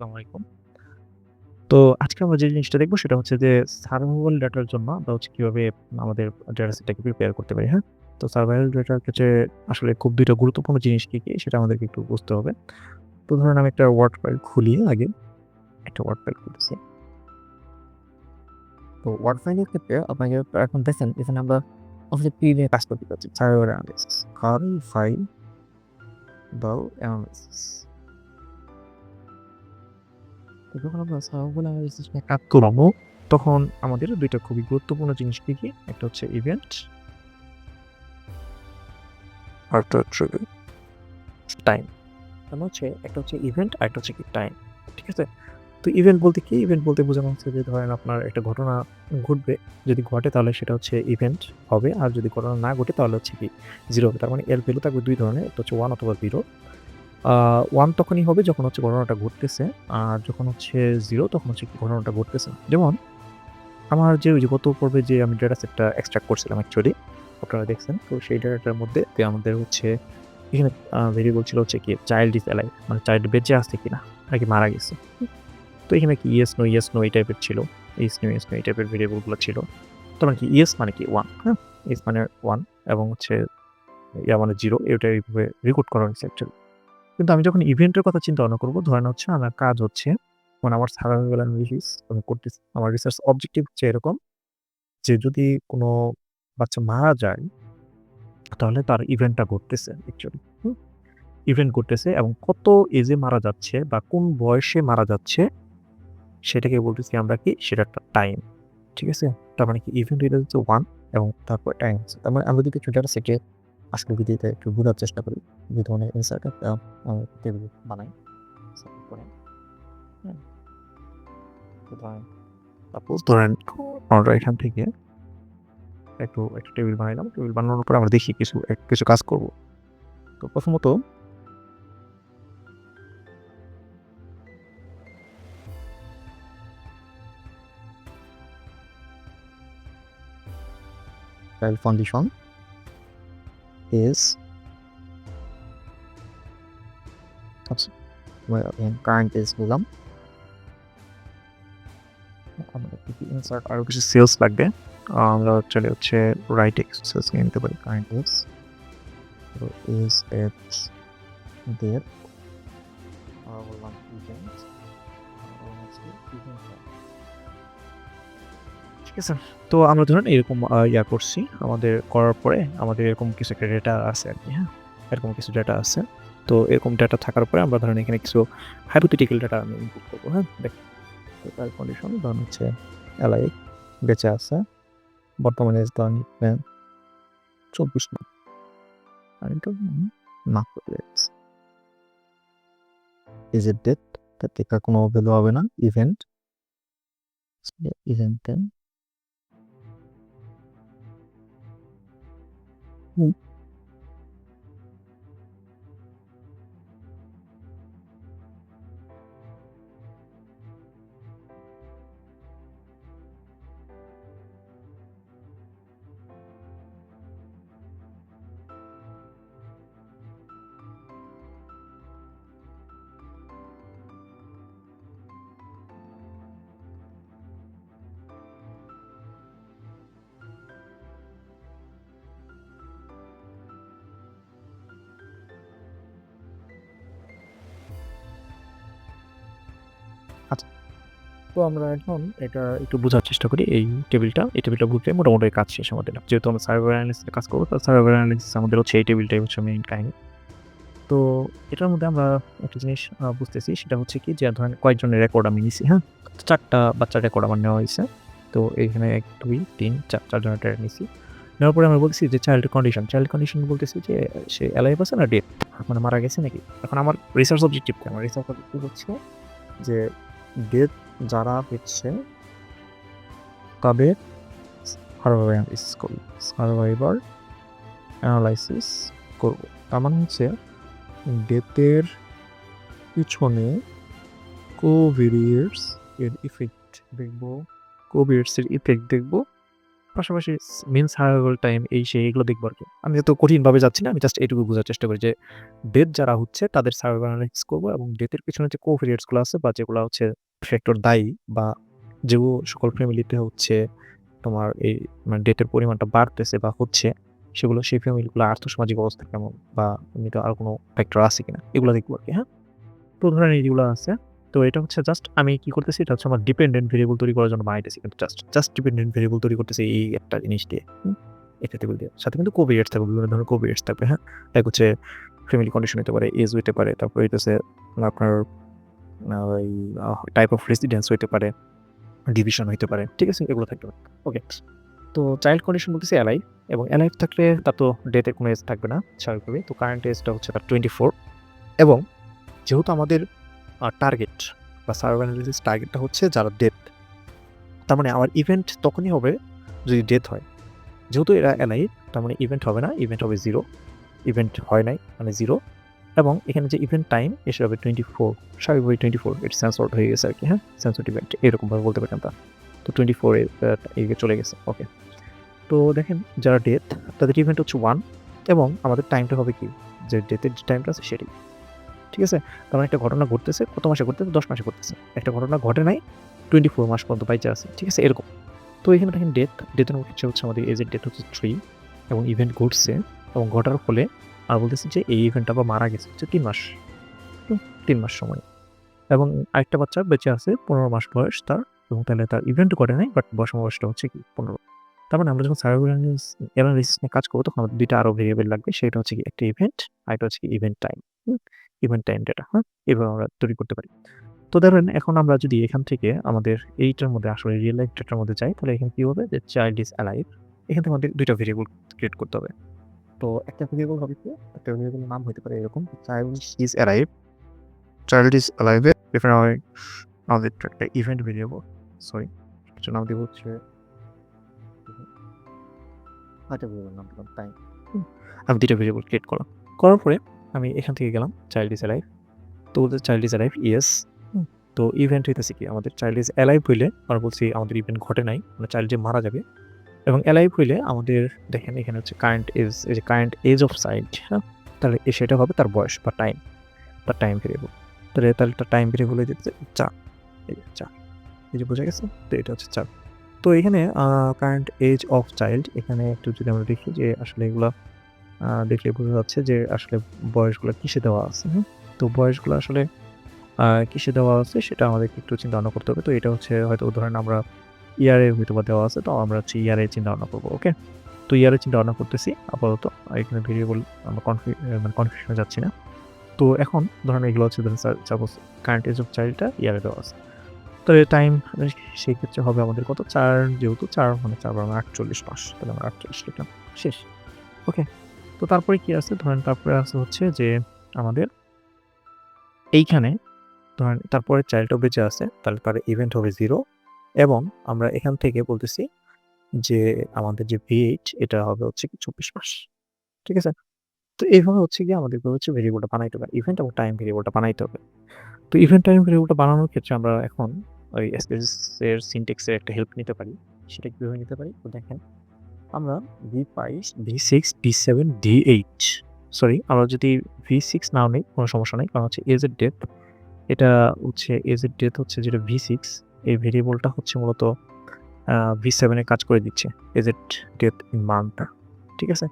আসসালামু আলাইকুম। তো আজকে আমরা যে জিনিসটা দেখব সেটা হচ্ছে যে সার্ভাইভাল ডেটার জন্য আমরা হচ্ছে কিভাবে আমাদের ডেটা সেটটাকে প্রিপেয়ার করতে পারি, হ্যাঁ? তো সার্ভাইভাল ডেটার ক্ষেত্রে আসলে খুব ২ টা গুরুত্বপূর্ণ জিনিস কি সেটা আমাদেরকে একটু বুঝতে হবে। তো ধরুন আমি একটা ওয়ার্ড ফাইল খুলি আগে। একটা ওয়ার্ড ফাইল খুলতেছি। তো ওয়ার্ড ফাইলের ক্ষেত্রে আপনাকে এখন দেখেন এখানে আমরা অবশ্যই পি নিয়ে কাজ করতে পারছি। Survival analysis. Survival analysis. তো যখন আমরা সার্ভাইভাল অ্যানালাইসিস নিয়ে কাজ করব তখন আমাদের ২ টা খুবই গুরুত্বপূর্ণ জিনিস কি? একটা হচ্ছে ইভেন্ট আরেকটা হচ্ছে টাইম। মানে হচ্ছে একটা হচ্ছে ইভেন্ট আরেকটা হচ্ছে কি টাইম। ঠিক আছে? তো ইভেন্ট বলতে কি? ইভেন্ট বলতে বোঝানো হচ্ছে যে ধরেন আপনার একটা ঘটনা ঘটবে। যদি ঘটে তাহলে সেটা হচ্ছে ইভেন্ট হবে। আর যদি ঘটনা না ঘটে তাহলে হচ্ছে কি 0 হবে। তার মানে এর ভ্যালু থাকবে ২ ধরনের। একটা হচ্ছে 1 অথবা 0। 1 তখনই হবে যখন হচ্ছে ঘটনাটা ঘটতেছে। আর যখন হচ্ছে 0 তখন হচ্ছে কি ঘটনাটা ঘটতেছে না। যেমন আমার যে ওই যে গত পর্বে যে আমি ডেটা সেটটা এক্সট্রাক্ট করছিলাম অ্যাকচুয়ালি আপনারা দেখছেন। তো সেই ডেটাটার মধ্যে আমাদের হচ্ছে এখানে ভেরিয়েবল ছিল হচ্ছে কি চাইল্ড ইস অ্যালাইভ মানে চাইল্ড বেঁচে আছে কিনা নাকি মারা গেছে। তো এখানে কি ইয়েস নো এই টাইপের ছিল। ইয়েস নো এই টাইপের ভেরিয়েবল গুলো ছিল। তার মানে কি ইয়েস মানে কি 1, হ্যাঁ? ইয়েস মানে 1 এবং হচ্ছে মানে 0 এটা এইভাবে রেকর্ড করা হয়েছে অ্যাকচুয়ালি। কিন্তু আমি যখন ইভেন্টের কথা চিন্তা ভাবনা করব, ধরেন হচ্ছে আমার কাজ হচ্ছে মানে আমার সার্ভাইভাল অ্যানালিসিস আমি করতেছি। আমার রিসার্চ অবজেক্টিভ হচ্ছে এরকম যে যদি কোনো বাচ্চা মারা যায় তাহলে তার ইভেন্টটা ঘটতেছে অ্যাকচুয়ালি। ইভেন্ট ঘটতেছে এবং কত এজে মারা যাচ্ছে বা কোন বয়সে মারা যাচ্ছে সেটাকে বলতেছি আমরা কি সেটা একটা টাইম। ঠিক আছে? তার মানে কি ইভেন্ট এটা হচ্ছে 1 এবং তারপর টাইম হচ্ছে। তার মানে আমরা যদি একটু ডেটা সেটে আজকের ভিডিওতে একটু বোঝার চেষ্টা করি। যে ধরনের ইনসার্ট একটা টেবিল বানাই। সাপোজ করেন। হ্যাঁ? তো ধরেন সাপোজ ধরেন আমরা এখান থেকে একটা টেবিল বানাইলাম। টেবিল বানানোর পর আমরা দেখি কিছু কাজ করব। তো প্রথমত child condition is আচ্ছা কারেন্ট ইজ বললাম। আমরা যদি ইনসার্ট আরো কিছু সেলস লাগবে। আমরা চাইলে হচ্ছে রাইট এক্সেস নিয়ে নিতে পারি। কারেন্ট is at their বললাম ইভেন্ট ঠিক আছে? তো আমরা ধরুন এরকম করছি। আমাদের করার পরে আমাদের এরকম কিছু একটা ডেটা আছে আরকি, হ্যাঁ? এরকম কিছু ডেটা আছে। তো এরকম ডেটা থাকার পরে আমরা ধরেন এখানে কিছু hypothetical ডেটা আমি ইনপুট করব, হ্যাঁ? দেখেন তার কন্ডিশন ধরুন হচ্ছে এলাইভ বেঁচে আছে। বর্তমানে এজ ধরেন 24 না। আর এটা না is it dead তার থেকে কোনো ভ্যালু হবে না ইভেন্ট ইভেন্টে আচ্ছা। তো আমরা এখন এটা একটু বোঝার চেষ্টা করি এই টেবিলটা বুঝলে মোটামুটি কাজ শেষ আমাদের। যেহেতু আমরা সার্ভার অ্যানালিসিস এ কাজ করব, তো সার্ভার অ্যানালিসিস আমাদের হচ্ছে এই টেবিলটাই হচ্ছে মেইন কাহিনী। তো এটার মধ্যে আমরা একটা জিনিস বুঝতেছি সেটা হচ্ছে কি যে ধরেন কয়েকজনের রেকর্ড আমি নিছি, হ্যাঁ? ৪ টা বাচ্চার রেকর্ড আমার নেওয়া হইছে। তো এখানে ১, ২, ৩, ৪ জনের ডেটা নিছি। নেওয়ার পরে আমরা বলতেছি যে চাইল্ড কন্ডিশন বলতেছি যে সে এলাইভ আছে না ডেড? মানে মারা গেছে নাকি? এখন আমার রিসার্চ অবজেক্টিভ কি? আমার রিসার্চ অবজেক্টিভ হচ্ছে যে ডেথ যারা হচ্ছে তাদের সার্ভাইভার অ্যানালাইসিস করব। তার মানে হচ্ছে ডেথের পিছনে কোভিরিয়ার্স এর ইফেক্ট দেখব। কোভিরিয়ার্স এর ইফেক্ট দেখব পাশাপাশি মিন সার্ভাইভাল টাইম এই সেই এগুলো দেখবো আরকি। আমি এত কঠিনভাবে যাচ্ছি না। আমি জাস্ট এইটুকু বোঝার চেষ্টা করি যে ডেথ যারা হচ্ছে তাদের সার্ভাইভাল অ্যানালাইসিস করবো এবং ডেথের পেছনে যে কোভেরিয়েন্টস গুলো আছে বা যেগুলা হচ্ছে ফ্যাক্টর দায়ী বা যে সকল ফ্যামিলিতে হচ্ছে তোমার এই মানে ডেটের পরিমাণটা বাড়তেছে বা হচ্ছে সেগুলো সেই ফ্যামিলিগুলো আর্থসামাজিক অবস্থা কেমন বা এমনিতে আর কোনো ফ্যাক্টর আছে কিনা এগুলো দেখবো আরকি, হ্যাঁ? তো ধরেন এইগুলো আছে। তো এটা হচ্ছে জাস্ট আমি কি করতেছি এটা হচ্ছে আমার ডিপেন্ডেন্ট ভেরিয়েবল তৈরি করার জন্য বানাইতেছি কিন্তু জাস্ট ডিপেন্ডেন্ট ভেরিয়েবল তৈরি করতেছি এই একটা জিনিস দিয়ে। একটা টেবিল দিয়ে। সাথে কিন্তু কোভেরিয়েন্টস থাকবে, বিভিন্ন ধরনের কোভেরিয়েন্টস থাকবে, হ্যাঁ? এক হচ্ছে ফ্যামিলি কন্ডিশন হইতে পারে, এজ হইতে পারে, তারপর হইতেছে আপনার ওই টাইপ অফ রেসিডেন্স হইতে পারে, ডিভিশন হইতে পারে। ঠিক আছে? এগুলো থাকতে পারে। ওকে। তো চাইল্ড কন্ডিশন বলতেছি এলাইভ এবং এলাইভ থাকলে তার তো ডেথের কোনো এজ থাকবে না স্বাভাবিকভাবেই। তো কারেন্ট এজটা হচ্ছে তার 24 এবং যেহেতু আমাদের টার্গেট বা সার্ভাইভাল অ্যানালিসিস টার্গেটটা হচ্ছে যারা ডেথ। তার মানে আমার ইভেন্ট তখনই হবে যদি ডেথ হয়। যেহেতু এরা এলাইভ তার মানে ইভেন্ট হবে না, ইভেন্ট হবে 0, ইভেন্ট হয় নাই মানে 0 এবং এখানে যে ইভেন্ট টাইম এসে হবে 24 স্বাভাবিকভাবেই 24 এটা সেন্সরড হয়ে গেছে আরকি, হ্যাঁ? সেন্সরড ইভেন্ট এরকমভাবে বলতে পারি আমরা। তো 24 এ চলে গেছে। ওকে। তো দেখেন যারা ডেথ তাদের ইভেন্ট হচ্ছে 1 এবং আমাদের টাইমটা হবে কি? যে ডেথের যে টাইমটা আছে সেটাই। ঠিক আছে? তার মানে একটা ঘটনা ঘটতেছে, কত মাসে ঘটতেছে? 10 মাসে ঘটতেছে। একটা ঘটনা ঘটে নাই, 24 মাস পর্যন্ত বাইচা আছে। ঠিক আছে? এরকম। তো এখানে দেখেন ডেথের ক্ষেত্রে হচ্ছে আমাদের এজের ডেথ হচ্ছে 3 এবং ইভেন্ট ঘটছে এবং ঘটার ফলে আমরা বলতেছি যে এই ইভেন্টটা বা মারা গেছে হচ্ছে 3 মাস। 3 মাস সময়। এবং আরেকটা বাচ্চা বেঁচে আছে 15 মাস বয়স তার এবং তাহলে তার ইভেন্ট ঘটে নাই বাট বয়সটা হচ্ছে কি 15। তার মানে আমরা যখন সার্ভাইভাল অ্যানালিসিস নিয়ে কাজ করব তখন আমাদের ২ টা আরো ভেরিয়েবল লাগবে। সেটা হচ্ছে কি একটা ইভেন্ট আর একটা হচ্ছে কি event time. Event time data, হ্যাঁ? এভাবে আমরা তৈরি করতে পারি। তো ধরেন এখন আমরা যদি এখান থেকে আমাদের এইটার মধ্যে আসলে রিয়াল লাইফ ডেটার মধ্যে যাই তাহলে এখানে কি হবে যে চাইল্ড ইজ অ্যালাইভ। এখান থেকে আমাদের ২ টা ভেরিয়েবল ক্রিয়েট করতে হবে। তো একটা ভেরিয়েবল হবে কি? একটা ভেরিয়েবলের নাম হতে পারে এরকম child is alive. Child is alive এর এখানে আমাদের একটা ইভেন্ট ভেরিয়েবল সরি এটার নাম দিব হচ্ছে আরেকটা ভেরিয়েবল নাম দিলাম টাইম। আমি ২ টা ভেরিয়েবল ক্রিয়েট করলাম। করার পরে আমি এখান থেকে গেলাম চাইল্ড ইজ অ্যালাইভ। তো ওদের চাইল্ড ইজ অ্যালাইভ ইয়েস। তো ইভেন্ট হইতেছে কি আমাদের চাইল্ড ইজ অ্যালাইভ হইলে আমরা বলছি আমাদের ইভেন্ট ঘটে নাই, মানে চাইল্ড যে মারা যাবে এবং অ্যালাইভ হইলে আমাদের দেখেন এখানে হচ্ছে কারেন্ট এজ এই যে কারেন্ট এজ অফ চাইল্ড, হ্যাঁ? তাহলে সেটা হবে তার বয়স বা টাইম, তার টাইম ভেরিয়েবল। তাহলে তার টাইম ভেরিয়েবল হয়ে যেতে 4 এই যে 4 এই যে বোঝা গেছে? তো এটা হচ্ছে 4। তো এখানে কারেন্ট এজ অফ চাইল্ড এখানে একটু যদি আমরা দেখি যে আসলে এগুলা দেখলে বোঝা যাচ্ছে যে আসলে বয়সগুলা কিসে দেওয়া আছে, হুম? তো বয়সগুলো আসলে কিসে দেওয়া আছে সেটা আমাদেরকে একটু চিন্তা ভাবনা করতে হবে। তো এটা হচ্ছে হয়তো ধরেন আমরা ইয়ারে হয়তোবা দেওয়া আছে। তো আমরা হচ্ছে ইয়ারে চিন্তা ভাবনা করব। ওকে? তো ইয়ারে চিন্তা ভাবনা করতেছি আপাতত। এখানে ভেরিয়েবল আমরা মানে কনফিউশন এ যাচ্ছি না। তো এখন ধরেন এগুলো হচ্ছে ধরেন সাপোজ কারেন্ট এজ অফ চাইল্ডটা ইয়ারে দেওয়া আছে। তো এই টাইম সেই ক্ষেত্রে হবে আমাদের কত? ৪ যেহেতু ৪ মানে ৪ বার ৪৮ মাস। তাহলে আমরা ৪৮ লিখলাম। শেষ। ওকে? তো তারপরে কি আছে? ধরেন তারপরে আছে হচ্ছে যে আমাদের এইখানে ধরেন তারপরে চাইল্ডটাও বেঁচে আছে। তাহলে তার ইভেন্ট হবে 0 এবং আমরা এখান থেকে বলতেছি যে আমাদের যে V8 এটা হবে হচ্ছে কি ২৪ মাস। ঠিক আছে? তো এইভাবে হচ্ছে গিয়ে আমাদেরকে হচ্ছে ভেরিয়েবলটা বানাইতে হবে। ইভেন্ট এবং টাইম ভেরিয়েবলটা বানাইতে হবে। তো ইভেন্ট টাইম ভেরিয়েবলটা বানানোর ক্ষেত্রে আমরা এখন ওই SPSS এর সিনট্যাক্স এর একটা হেল্প নিতে পারি। সেটা কিভাবে নিতে পারি? তো দেখেন আমরা V5, V6, V7, D8 sorry আমরা যদি V6 নাও নেই কোনো সমস্যা নাই। কারণ হচ্ছে এজ এর ডেথ এটা হচ্ছে এজ এর ডেথ হচ্ছে যেটা V6 এই ভেরিয়েবলটা হচ্ছে মূলত V7 এ কাজ করে দিচ্ছে। এজ এর ডেথ ইন মান্থ। ঠিক আছে?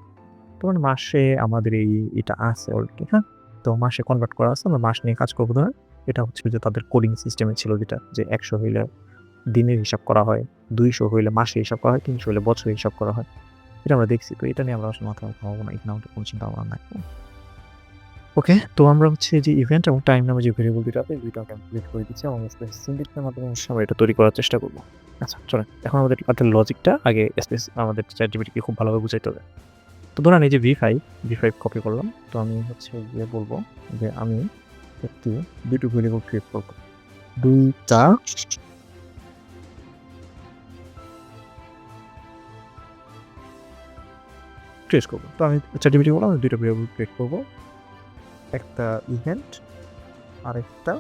তো মানে মাসে আমাদের এটা আছে অলরেডি, হ্যাঁ? তো মাসে কনভার্ট করা আছে। আমরা মাস নিয়ে কাজ করব ধরেন। এটা হচ্ছে যে তাদের কোডিং সিস্টেমে ছিল যেটা যে ১০০ হইলে দিনের হিসাব করা হয়, ২০০ হইলে মাসে হিসাব করা হয়, ৩০০ হইলে বছরে হিসাব করা হয়। এটা আমরা দেখছি। তো এটা নিয়ে আমরা আসলে মাথা ঘামাবো না। এখানে আমাদের কোনো চিন্তা ভাবনা নাই। ওকে, তো আমরা হচ্ছে যে ইভেন্ট এবং টাইম নামে যে ভেরিয়েবল ২ টা আছে ২ টা ক্যালকুলেট করে দিচ্ছি এবং সিনট্যাক্স এর মাধ্যমে আমরা এটা তৈরি করার চেষ্টা করব। আচ্ছা চলেন। এখন আমাদের লজিকটা আগে আমাদের ChatGPT কে খুব ভালোভাবে বুঝাইতে হবে। তো ধরেন এই যে V5 কপি করলাম। তো আমি হচ্ছে গিয়ে বলব যে আমি একটি ২ টি ভেরিয়েবল ক্রিয়েট করব। ২ টা ক্রিয়েট করব। তো আমি ChatGPT বললাম আমি ২ টা ভেরিয়েবল ক্রিয়েট করব। একটা ইভেন্ট আরেকটা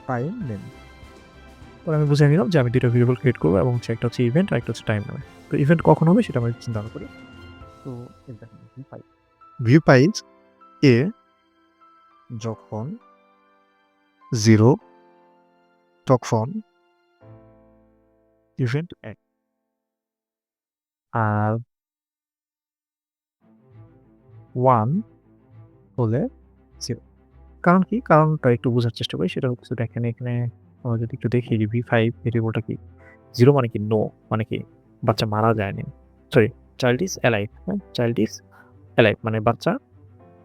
টাইম নেম। পরে আমি বুঝে নিলাম যে আমি 2টা ভেরিয়েবল ক্রিয়েট করবো এবং হচ্ছে একটা হচ্ছে ইভেন্ট আর একটা হচ্ছে টাইম নামে। তো ইভেন্ট কখন হবে সেটা আমরা চিন্তা করি। তো এই দেখেন ভিউ পাইজ এ যখন 0 তখন ইভেন্ট 1 আর 1 হলে 0। কারণ কি? কারণটা একটু বোঝার চেষ্টা করি। সেটা হচ্ছে দেখেন এখানে আমরা যদি একটু দেখি যে v5 ভেরিয়েবলটা কি? 0 মানে কি? নো মানে কি? বাচ্চা মারা যায়নি। সরি, চাইল্ড ইজ অ্যালাইভ, হ্যাঁ? চাইল্ড ইজ অ্যালাইভ মানে বাচ্চা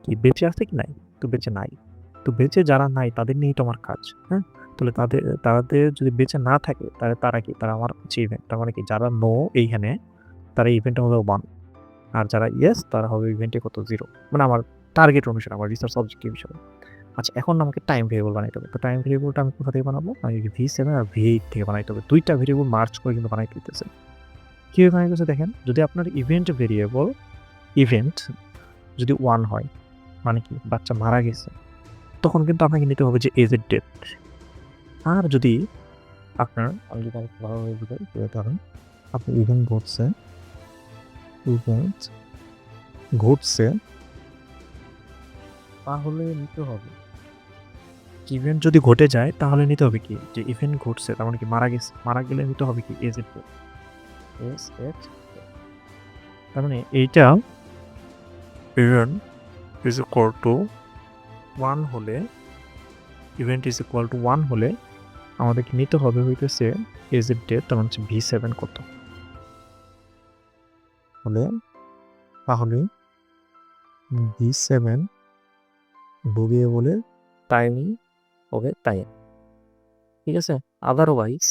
কি বেঁচে আছে কি নাই? তো বেঁচে নাই। তো বেঁচে যারা নাই তাদের নিয়েই তো আমার কাজ, হ্যাঁ? তাহলে তাদের যদি বেঁচে না থাকে তাহলে তারা কি? তারা আমার হচ্ছে ইভেন্ট। তার মানে কি? যারা নো এইখানে তারা ইভেন্টে হবে 1 আর যারা ইয়েস তারা হবে ইভেন্টে কত? 0 মানে আমার টার্গেট অনুসারে আমার রিসার্চ অবজেক্টিভ হিসাবে। আচ্ছা এখন আমাকে টাইম ভেরিয়েবল বানাইতে হবে। তো টাইম ভেরিয়েবলটা আমি কোথা থেকে বানাবো? আমি v7 আর v8 থেকে বানাইতে হবে। 2টা ভেরিয়েবল মার্জ করে কিন্তু বানাইতে হইতেছে। কিভাবে বানাইতেছে দেখেন, যদি আপনার ইভেন্ট ভেরিয়েবল ইভেন্ট যদি 1 হয় মানে কি? বাচ্চা মারা গেছে। তখন কিন্তু আপনাকে নিতে হবে যে এজ এর ডেট। আর যদি আপনার আমি যদি আরেকটু ভালোভাবে বুঝাই ধরেন আপনি ইভেন্ট ঘটছে তাহলে নিতে হবে ইভেন্ট যদি ঘটে যায় তাহলে নিতে হবে কি? যে ইভেন্ট ঘটছে তার মানে কি মারা গেছে। মারা গেলে নিতে হবে কি? এজ এর ডেট। এজ এর তার মানে এইটা ইভেন্ট ইজ ইকুয়াল টু 1 হলে ইভেন্ট ইজ ইকুয়াল টু 1 হলে আমাদেরকে নিতে হবে হইতেছে এজ এর ডেট তার মানে হচ্ছে v7 কত হলে তাহলে v7 ভেরিয়েবলে টাইমই হবে টাইম। ঠিক আছে? আদারওয়াইজ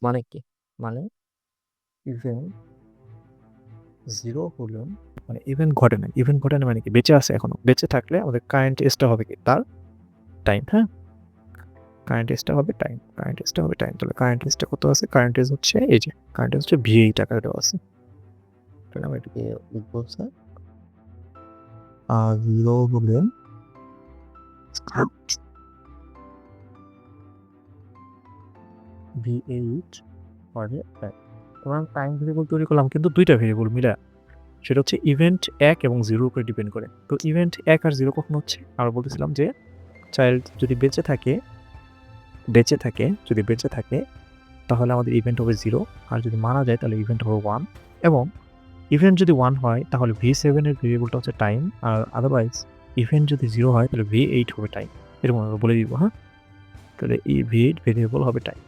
মানে কি? মানে ইভেন্ট 0 হলো মানে ইভেন্ট ঘটে না। ইভেন্ট ঘটে না মানে কি? বেঁচে আছে এখনো। বেঁচে থাকলে আমাদের কারেন্ট এজটা হবে কি? তার টাইম, হ্যাঁ? কারেন্ট এজটা হবে টাইম। তাহলে কারেন্ট এজটা কত আছে? কারেন্ট এজ হচ্ছে এই যে কারেন্ট এজ হচ্ছে v8 আকারে দেওয়া আছে। তাহলে আমরা এটাকে লিখবো হচ্ছে 0 হলে v8 পরে তোমার টাইম ভেরিয়েবল তৈরি করলাম কিন্তু 2টা ভেরিয়েবল মিলা। সেটা হচ্ছে ইভেন্ট 1 এবং 0 উপরে ডিপেন্ড করে। তো ইভেন্ট 1 আর 0 কখন হচ্ছে? আমরা বলতেছিলাম যে চাইল্ড যদি বেঁচে থাকে তাহলে আমাদের ইভেন্ট হবে 0 আর যদি মারা যায় তাহলে ইভেন্ট হবে 1 এবং ইভেন্ট যদি 1 হয় তাহলে v7 এর ভেরিয়েবলটা হচ্ছে টাইম আর আদারওয়াইজ ইভেন্ট যদি 0 হয় তাহলে v8 হবে টাইম। এরকম আমরা বলে দিব, হ্যাঁ? তাহলে এই v8 ভেরিয়েবল হবে টাইম।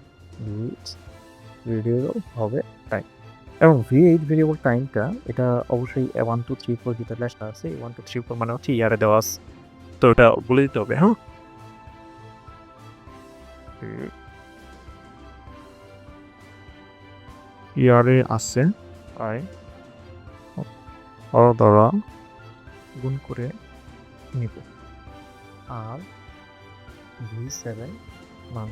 এবং v8 ভেরিয়েবল টাইমটা এটা অবশ্যই 1 2 3 4 যেটা লেখা আছে 1 2 3 4 মানে হচ্ছে ইয়ারে দেওয়া আছে। তো ওটা বলে দিতে হবে, হ্যাঁ? ইয়ারে আছে তাই দ্বারা গুণ করে নিব আর v7 মান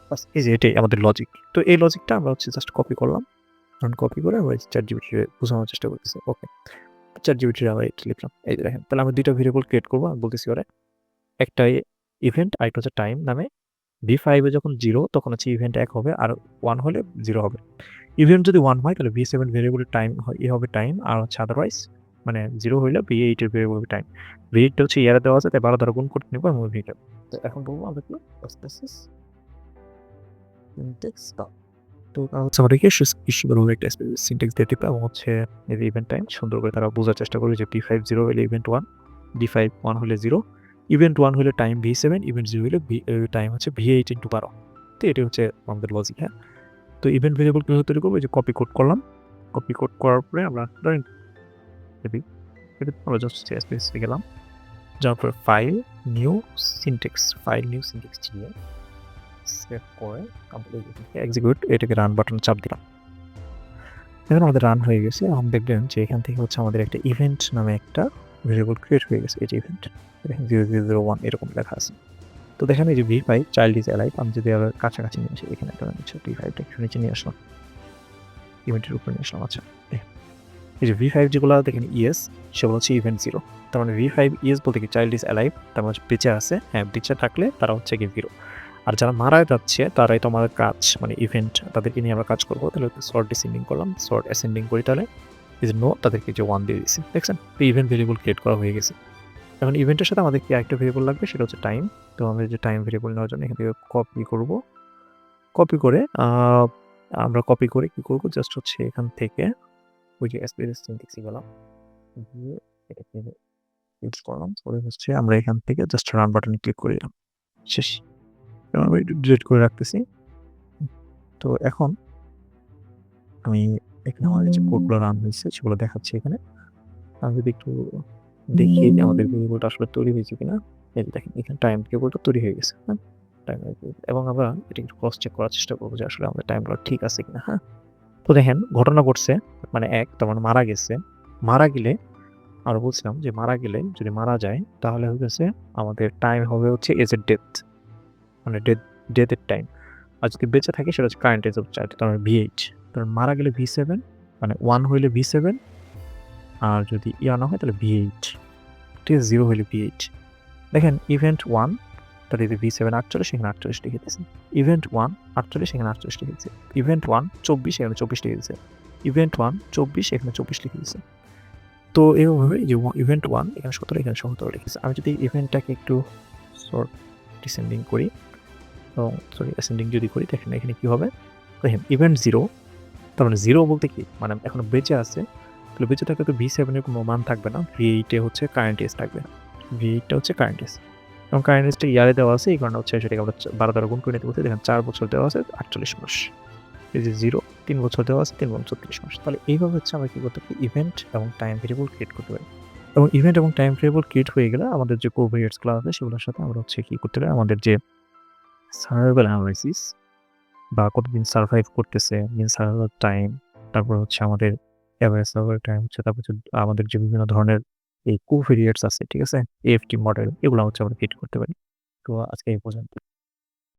বাস এই যে এটাই আমাদের লজিক। তো এই লজিকটা আমরা হচ্ছে জাস্ট কপি করলাম। কারণ কপি করে আমরা চ্যাট জিপিটিকে বোঝানোর চেষ্টা করতেছি। ওকে, চ্যাট জিপিটির আবার এটা লিখলাম। এই যে দেখেন তাহলে আমরা 2টা ভেরিয়েবল ক্রিয়েট করবো। আমি বলতেছি ওরা একটা ইভেন্ট আর একটা হচ্ছে টাইম নামে। v5 এ যখন 0 তখন হচ্ছে ইভেন্ট 1 হবে আর 1 হলে 0 হবে। ইভেন্ট যদি 1 হয় তাহলে v7 ভেরিয়েবলের টাইম হবে টাইম আর হচ্ছে আদারওয়াইজ মানে 0 হইলে v8 এর ভেরিয়েবল হবে টাইম। v8 টা হচ্ছে ইয়ারে দেওয়া আছে তাই 12 দ্বারা গুণ করতে নিব এবং v8 তো এখন বলবো আমরা কি সিনট্যাক্স দাও। তো হচ্ছে আমাদেরকে সুন্দরভাবে একটা সিনট্যাক্স দিয়ে দিবে এবং হচ্ছে এই ইভেন্ট টাইম সুন্দর করে তারা বোঝার চেষ্টা করবে যে p5 0 হলে ইভেন্ট 1, d5 1 হলে 0, ইভেন্ট 1 হলে টাইম v7, ইভেন্ট 0 হলে টাইম হচ্ছে v8 × 12। তো এটাই হচ্ছে আমাদের লজিক, হ্যাঁ? তো ইভেন্ট ভেরিয়েবল কিভাবে তৈরি করবো? যে কপি কোড করলাম। কপি কোড করার পরে আমরা ধরেন আমরা জাস্ট CSS গেলাম। যাওয়ার পরে ফাইল নিউ সিনট্যাক্স দিয়ে সেভ করে এক্সিকিউট এটাকে রান বাটন চাপ দিলাম। এখন আমাদের রান হয়ে গেছে। এখন দেখবেন যে এখান থেকে হচ্ছে আমাদের একটা ইভেন্ট নামে একটা ভেরিয়েবল ক্রিয়েট হয়ে গেছে। এই যে ইভেন্ট দেখেন 0001 এরকম লেখা আছে। তো দেখেন এই যে v5 চাইল্ড ইজ অ্যালাইভ আমি যদি আবার কাছাকাছি নিয়ে আসি এখানে একটা v5টা একটু নিচে নিয়ে আসলাম, ইভেন্টের উপরে নিয়ে আসলাম। আচ্ছা এই যে v5 যেগুলো দেখেন ইয়েস সেগুলো হচ্ছে ইভেন্ট 0। তার মানে v5 ইয়েস বলতে কি চাইল্ড ইজ অ্যালাইভ তার মানে বেঁচে আছে, হ্যাঁ বেঁচে থাকলে তারা হচ্ছে কি 0 আর যারা মারা যাচ্ছে তারাই তো আমাদের কাজ মানে ইভেন্ট তাদেরকে নিয়ে আমরা কাজ করবো। তাহলে সর্ট ডিসেন্ডিং করলাম, সর্ট অ্যাসেন্ডিং করি, তাহলে এই যে নো তাদেরকে যে 1 দিয়ে দিচ্ছি, দেখছেন? তো ইভেন্ট ভেরিয়েবল ক্রিয়েট করা হয়ে গেছে। এখন ইভেন্টের সাথে আমাদের কি আরেকটা ভেরিয়েবল লাগবে, সেটা হচ্ছে টাইম। তো আমরা যে টাইম ভেরিয়েবল নেওয়ার জন্য এখান থেকে কপি করব। কপি করে আমরা কপি করে কি করব, জাস্ট হচ্ছে এখান থেকে ওই যে এসপিএস সিনট্যাক্সে গেলাম, গিয়ে এটাকে ইউজ করলাম, পরে হচ্ছে আমরা এখান থেকে জাস্ট রান বাটনে ক্লিক করে দিলাম, শেষ। এবং আমি ডিলিট করে রাখতেছি। তো এখন আমি এখানে আমাদের যে কোডগুলো রান হয়েছে সেগুলো দেখাচ্ছি এখানে। আমি যদি একটু দেখি যে আমাদের ভেরিয়েবলটা আসলে তৈরি হয়েছে কিনা। এই যে দেখেন এখানে টাইম ভেরিয়েবলটা তৈরি হয়ে গেছে, হ্যাঁ? টাইম ভেরিয়েবল, এবং আমরা এটা একটু ক্রস চেক করার চেষ্টা করবো যে আসলে আমাদের টাইমগুলো ঠিক আছে কিনা, হ্যাঁ? তো দেখেন ঘটনা ঘটছে, মানে 1 তার মানে মারা গেছে। মারা গেলে আমরা বলছিলাম যে মারা গেলে যদি মারা যায় তাহলে হচ্ছে আমাদের টাইম হবে হচ্ছে এজ এ ডেথ, মানে ডেথের টাইম। আর যদি বেঁচে থাকে সেটা হচ্ছে কারেন্ট এজ অফ চাইল্ড, তার মানে V8। কারণ মারা গেলে V7, মানে 1 হইলে V7, আর যদি না হয় তাহলে V8, ঠিক আছে? 0 হইলে V8। দেখেন ইভেন্ট 1 তার এই যে V7 48, সেখানে 48 লিখে দিয়েছে। ইভেন্ট 1 48, সেখানে 48 লিখে দিয়েছে। ইভেন্ট 1 24, এখানে 24 লিখে দিয়েছে। ইভেন্ট 1 24, এখানে 24 লিখে দিয়েছে। তো এভাবে যে ইভেন্ট 1 এখানে 17, এখানে 17 লিখেছে। আমি যদি ইভেন্টটাকে একটু সর্ট ডিসেন্ডিং করি, এবং সরি অ্যাসেন্ডিং যদি করি, দেখেন এখানে কি হবে। দেখেন ইভেন্ট 0, তার মানে 0 বলতে কি, মানে এখনো বেঁচে আছে। তাহলে বেঁচে থাকলে তো V7 এর কোনো মান থাকবে না, V8 এ হচ্ছে কারেন্ট এজ থাকবে। V8 টা হচ্ছে কারেন্ট এজ, এবং কারেন্ট এজটা ইয়ারে দেওয়া আছে, এই কারণে হচ্ছে সেটাকে আমরা 12 দ্বারা গুণ করে নিতে বলছি। দেখেন 4 বছর দেওয়া আছে, 48 মাস। এই যে 0 3 বছর দেওয়া আছে, 3 বছর 30 মাস। তাহলে এইভাবে হচ্ছে আমরা কি করতে পারি, ইভেন্ট এবং টাইম ভেরিয়েবল ক্রিয়েট করতে পারি। এবং ইভেন্ট এবং টাইম ভেরিয়েবল ক্রিয়েট হয়ে গেলে আমাদের যে কোভেরিয়েটস গুলো আছে সেগুলোর সাথে আমরা হচ্ছে কি করতে পারি, আমাদের যে সার্ভাইভাল অ্যানালাইসিস বা কতদিন সার্ভাইভ করতেছে, মিন সার্ভাইভাল টাইম, তারপর হচ্ছে আমাদের এভারেজ সার্ভাইভাল টাইম হচ্ছে, তারপর হচ্ছে আমাদের যে বিভিন্ন ধরনের এই কোভেরিয়েটস আছে, ঠিক আছে? AFT মডেল, এগুলো হচ্ছে আমরা ক্রিয়েট করতে পারি। তো আজকে এই পর্যন্ত।